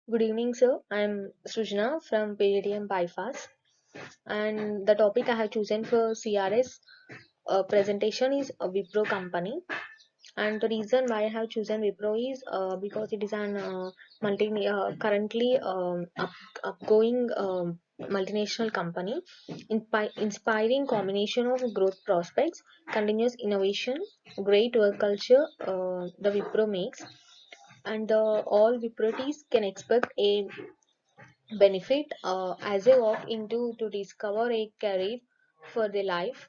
Good evening, sir. I'm Sujna from PDM Bypass, and the topic I have chosen for CRS presentation is a Wipro company. And the reason why I have chosen Wipro is because it is an currently upgoing multinational company, inspiring combination of growth prospects, continuous innovation, great work culture. The Wipro makes, and all Wiprotes can expect a benefit as they walk into to discover a career for their life.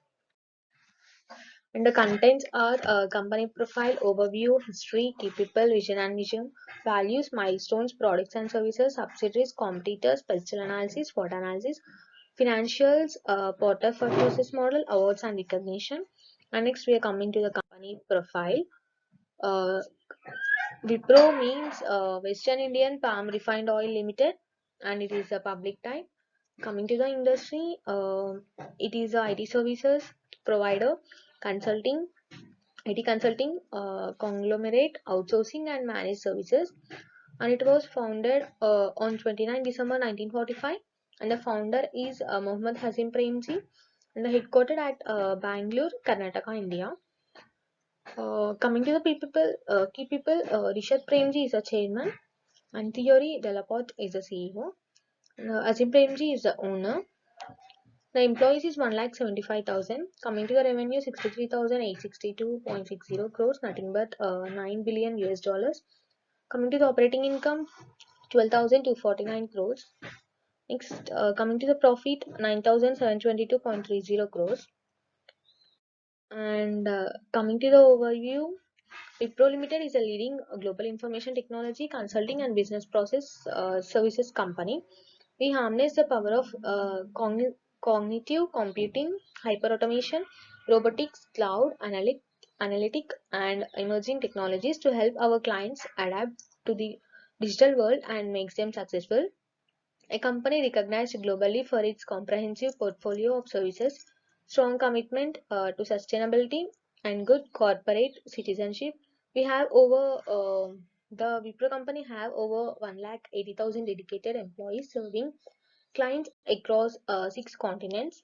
And the contents are company profile, overview, history, key people, vision and mission, values, milestones, products and services, subsidiaries, competitors, special analysis, SWOT analysis, financials, portfolio process model, awards and recognition. And next we are coming to the company profile. Uh, Wipro means Western Indian Palm Refined Oil Limited, and it is a public type. Coming to the industry, it is a IT services provider, consulting, IT consulting, conglomerate, outsourcing and managed services. And it was founded on 29 December 1945, and the founder is Mohammad Hazim Premji, and headquartered at Bangalore, Karnataka, India. Coming to the key people, Rishad Premji is a chairman, and Theory Delaporte is the CEO. Azim Premji is the owner. The employees is 1,75,000. Coming to the revenue, 63,862.60 crores, nothing but 9 billion US dollars. Coming to the operating income, 12,249 crores. Next, coming to the profit, 9,722.30 crores. And coming to the overview, Wipro Limited is a leading global information technology consulting and business process services company. We harness the power of cognitive computing, hyperautomation, robotics, cloud, analytic, and emerging technologies to help our clients adapt to the digital world and makes them successful. A company recognized globally for its comprehensive portfolio of services, strong commitment to sustainability, and good corporate citizenship. We have over the Wipro company have over 1,80,000 dedicated employees serving clients across 6 continents.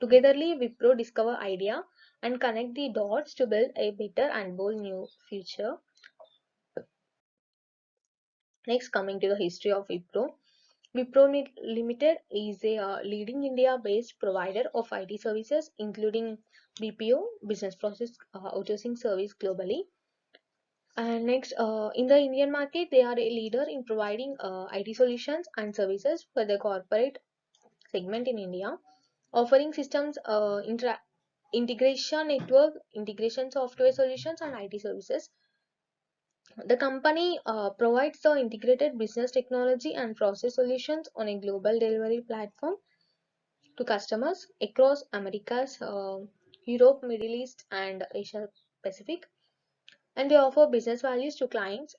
Togetherly, Wipro discover idea and connect the dots to build a better and bold new future. Next, coming to the history of Wipro. Limited is a leading India-based provider of IT services, including BPO, business process outsourcing service globally. And next, in the Indian market, they are a leader in providing IT solutions and services for the corporate segment in India, offering systems integration network, integration software solutions, and IT services. The company provides the integrated business technology and process solutions on a global delivery platform to customers across Americas, Europe, Middle East, and Asia Pacific. And they offer business values to clients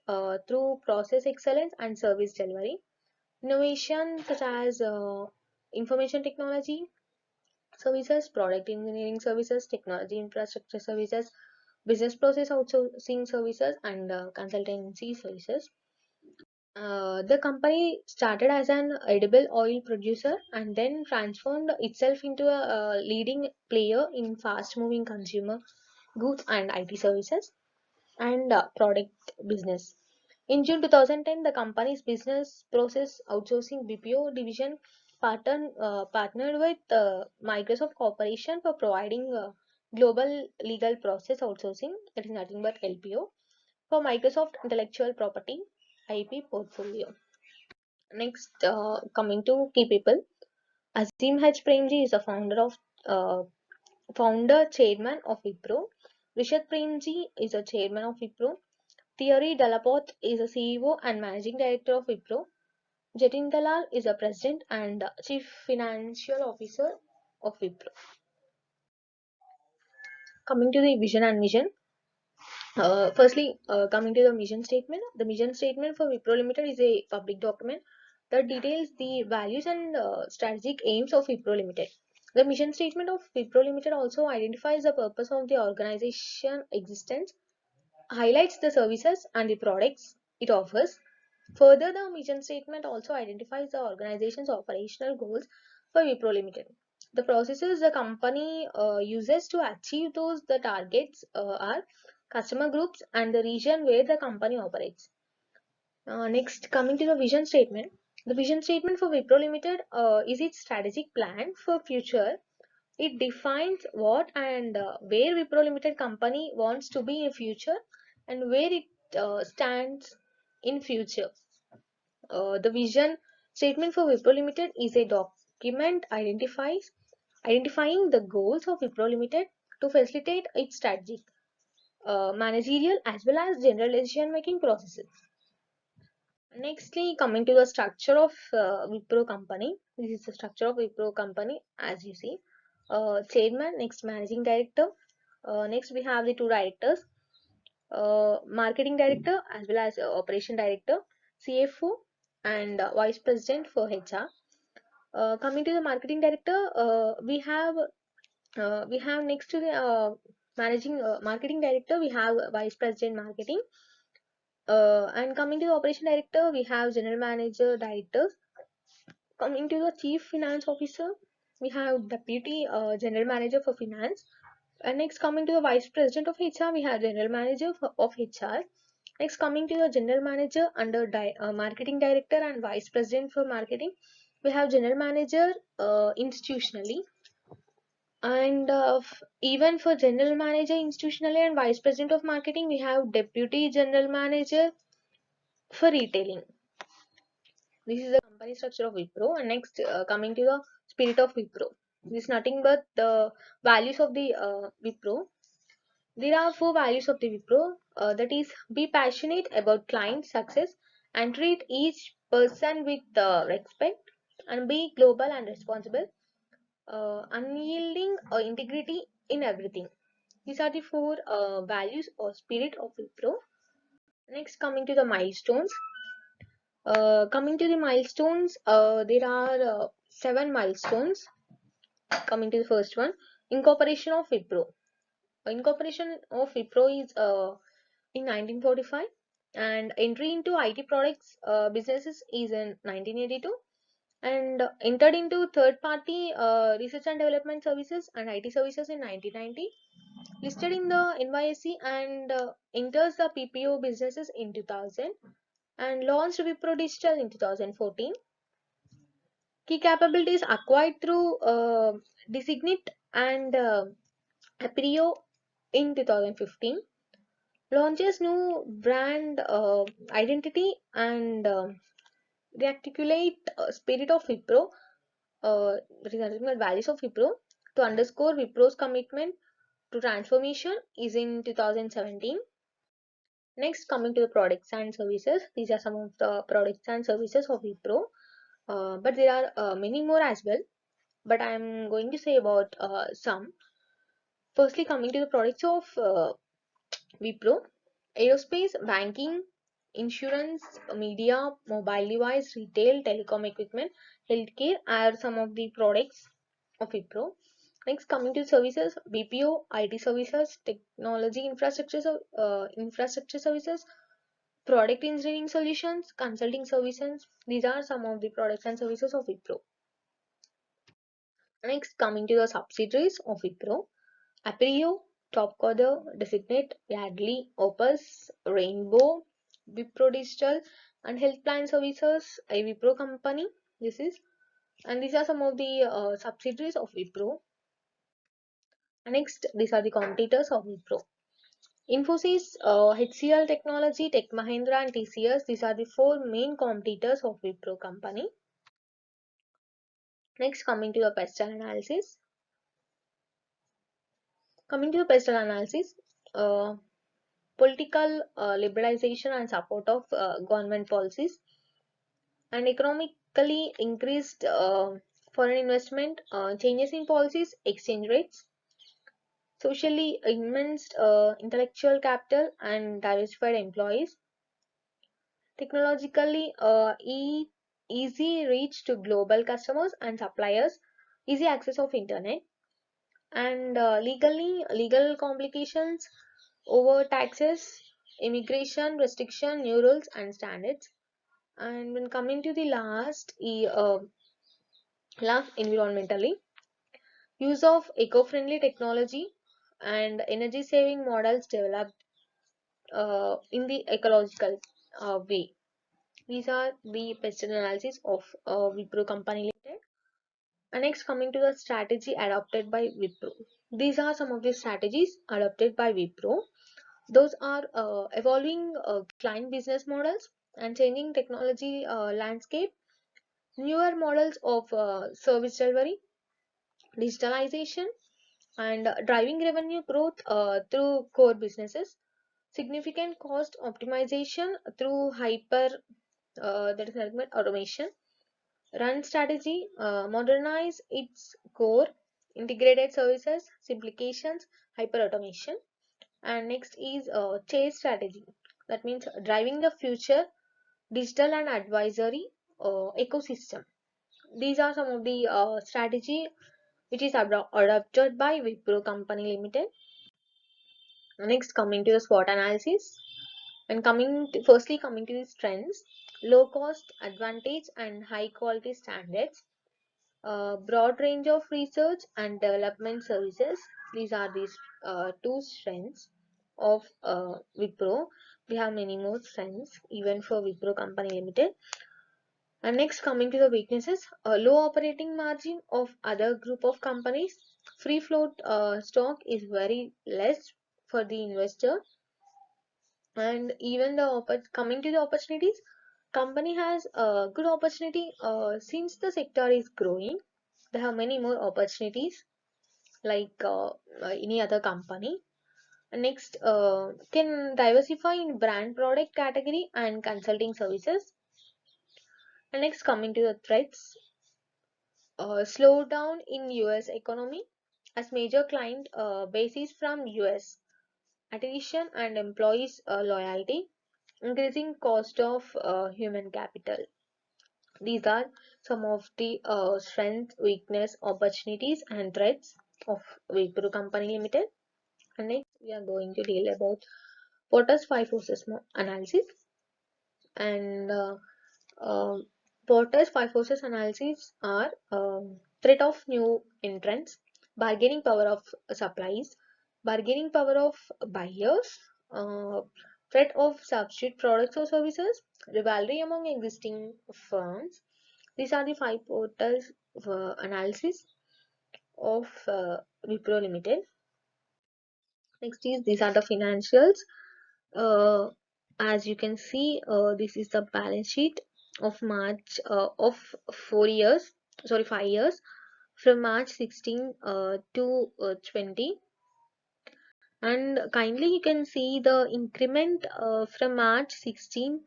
through process excellence and service delivery. Innovation such as information technology services, product engineering services, technology infrastructure services, business process outsourcing services, and consultancy services. The company started as an edible oil producer and then transformed itself into a leading player in fast moving consumer goods and IT services and product business. In June 2010, the company's business process outsourcing BPO division partnered with Microsoft Corporation for providing global legal process outsourcing, that is nothing but LPO, for Microsoft intellectual property IP portfolio. Next, coming to key people, Azim H. Premji is the uh, founder chairman of Wipro. Rishad Premji is a chairman of Wipro. Thierry Delaporte is a CEO and managing director of Wipro. Jatin Dalal is a president and chief financial officer of Wipro. Coming to the vision and mission. Firstly, coming to the mission statement. The mission statement for Wipro Limited is a public document that details the values and strategic aims of Wipro Limited. The mission statement of Wipro Limited also identifies the purpose of the organization existence, highlights the services and the products it offers, Further, the mission statement also identifies the organization's operational goals for Wipro Limited. The processes the company uses to achieve those the targets are customer groups and the region where the company operates. Next, coming to the vision statement. The vision statement for Wipro Limited is its strategic plan for future. It defines what and where Wipro Limited company wants to be in future and where it stands in future. The vision statement for Wipro Limited is a document identifying the goals of Wipro Limited to facilitate its strategic, managerial as well as general decision making processes. Nextly, coming to the structure of Wipro company. This is the structure of Wipro company as you see. Chairman, next managing director. Next we have the two directors, marketing director as well as operation director, CFO, and vice president for HR. Coming to the marketing director, we have next to the managing marketing director, we have vice president marketing. And coming to the operation director, we have general manager directors. Coming to the chief finance officer, we have deputy general manager for finance. And next, coming to the vice president of HR, we have general manager of HR. Next, coming to the general manager under marketing director and vice president for marketing, we have general manager institutionally. And even for general manager institutionally and vice president of marketing, we have deputy general manager for retailing. This is the company structure of Wipro. And next, coming to the spirit of Wipro. This is nothing but the values of the Wipro. There are four values of the Wipro. That is, be passionate about client success and treat each person with respect, and be global and responsible, unyielding integrity in everything. These are the four values or spirit of Wipro. Next, coming to the milestones. Coming to the milestones, there are seven milestones. Coming to the first one, incorporation of Wipro. Incorporation of Wipro is in 1945, and entry into IT products businesses is in 1982, and entered into third party research and development services and IT services in 1990. Listed in the NYSE and enters the PPO businesses in 2000, and launched Wipro Digital in 2014. Key capabilities acquired through Designit and Aprio in 2015. Launches new brand identity and rearticulate spirit of Wipro, regarding the values of Wipro, to underscore Wipro's commitment to transformation is in 2017. Next, coming to the products and services. These are some of the products and services of Wipro, but there are many more as well. But I am going to say about some. Firstly, coming to the products of Wipro, aerospace, banking, insurance, media, mobile device, retail, telecom equipment, healthcare are some of the products of Wipro. Next, coming to services, BPO, IT services, technology infrastructure services, product engineering solutions, consulting services. These are some of the products and services of Wipro. Next, coming to the subsidiaries of Wipro, Aprio, Topcoder, Designate, Yardley, Opus, Rainbow, Wipro Digital, and Health Plan Services, a Wipro company. This is, and these are some of the subsidiaries of Wipro. Next, these are the competitors of Wipro. Infosys, HCL Technology, Tech Mahindra, and TCS. These are the four main competitors of Wipro company. Next, coming to the pestle analysis. Coming to the pestle analysis, political liberalization and support of government policies, and economically increased foreign investment, changes in policies, exchange rates, socially immense intellectual capital and diversified employees, technologically easy reach to global customers and suppliers, easy access of internet, and legal complications over taxes, immigration restriction, new rules and standards, And when coming to the last environmentally, use of eco-friendly technology and energy saving models developed in the ecological way. These are the best analysis of Wipro Company Limited. And next, coming to the strategy adopted by Wipro. These are some of the strategies adopted by Wipro. Those are evolving client business models and changing technology landscape, newer models of service delivery, digitalization, and driving revenue growth through core businesses, significant cost optimization through hyper that is segment automation, run strategy, modernize its core, integrated services, simplifications, hyper automation. And next is chase strategy. That means driving the future digital and advisory ecosystem. These are some of the strategy which is adopted by Wipro Company Limited. Next, coming to the SWOT analysis and firstly coming to the strengths, low cost advantage and high quality standards, broad range of research and development services. These are these two strengths of Wipro. We have many more strengths even for Wipro Company Limited. And next, coming to the weaknesses, a low operating margin of other group of companies. Free float stock is very less for the investor. And even coming to the opportunities, company has a good opportunity since the sector is growing. They have many more opportunities like any other company. Next, can diversify in brand product category and consulting services. And next, coming to the threats, slowdown in US economy as major client basis from US, attrition and employees loyalty, increasing cost of human capital. These are some of the strengths, weakness, opportunities and threats of Wipro Company Limited. And next we are going to deal about Porter's five forces analysis. And Porter's five forces analysis are threat of new entrants, bargaining power of supplies, bargaining power of buyers, uh, threat of substitute products or services, rivalry among existing firms. These are the five Porter's analysis of Wipro Limited. Next is these are the financials. Uh, as you can see, this is the balance sheet of March of 4 years, sorry, 5 years from March 16 to 20. And kindly you can see the increment from March 16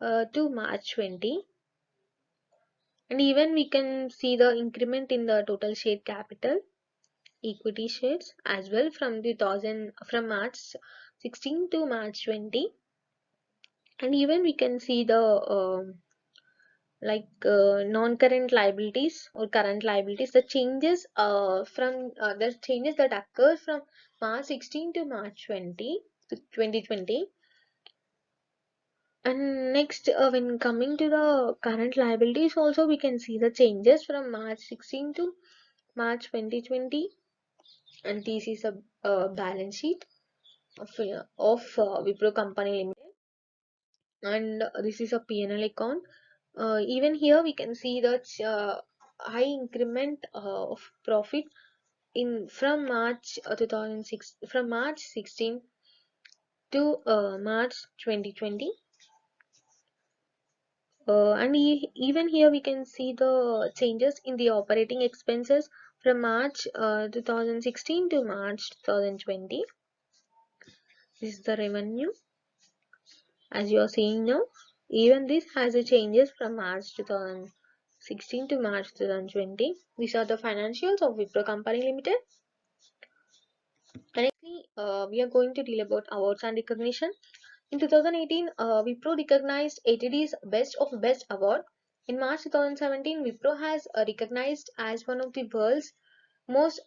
to March 20. And even we can see the increment in the total share capital, equity shares as well from March 16 to March 20. And even we can see the non-current liabilities or current liabilities, the changes from the changes that occur from March 16 to March 20 to 2020. And next, when coming to the current liabilities, also we can see the changes from March 16 to March 2020. And this is a balance sheet of Wipro Company Limited. And this is a P&L account. Even here we can see the high increment of profit in from March 2006 from March 16 to March 2020. And even here we can see the changes in the operating expenses from March 2016 to March 2020. This is the revenue as you are seeing now. Even this has a changes from March 2016 to March 2020. These are the financials of Wipro Company Limited. And actually, we are going to deal about awards and recognition. In 2018, Wipro recognized ATD's Best of Best award. In March 2017, Wipro has recognized as one of the world's most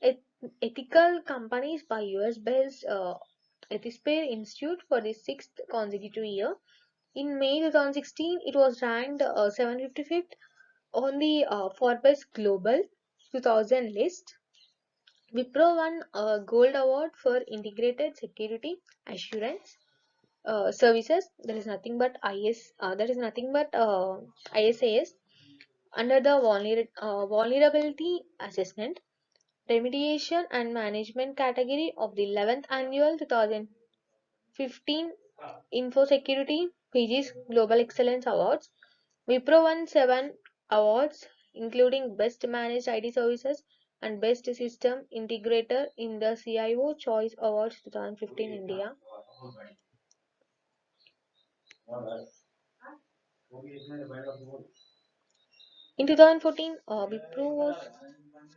ethical companies by US-based Ethisphere Institute for the sixth consecutive year. In May 2016, it was ranked 755th on the Forbes Global 2000 list. Wipro won a gold award for integrated security assurance services. That is nothing but ISAS under the vulnerability assessment, remediation and management category of the 11th annual 2015 Info Security PG's Global Excellence Awards. Wipro won 7 awards, including Best Managed IT Services and Best System Integrator in the CIO Choice Awards 2015 India. In 2014, Wipro was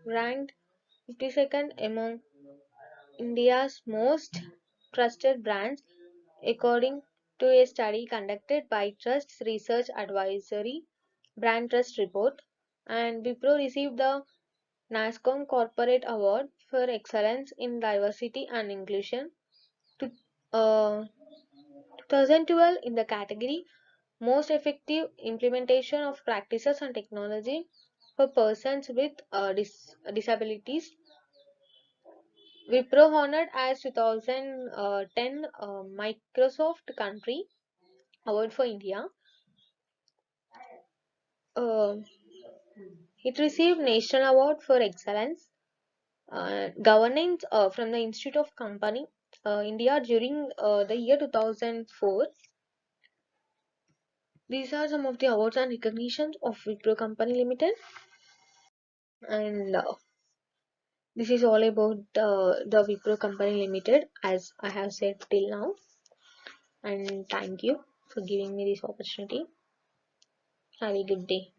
ranked 52nd among India's most trusted brands, according to a study conducted by Trust Research Advisory Brand Trust Report, and Wipro received the NASSCOM Corporate Award for Excellence in Diversity and Inclusion to, 2012 in the category Most Effective Implementation of Practices and Technology for Persons with Disabilities. Wipro honored as 2010 Microsoft Country Award for India. Uh, it received National Award for Excellence Governance from the Institute of Company India during the year 2004. These are some of the awards and recognitions of Wipro Company Limited, and this is all about the Wipro Company Limited, as I have said till now. And thank you for giving me this opportunity. Have a good day.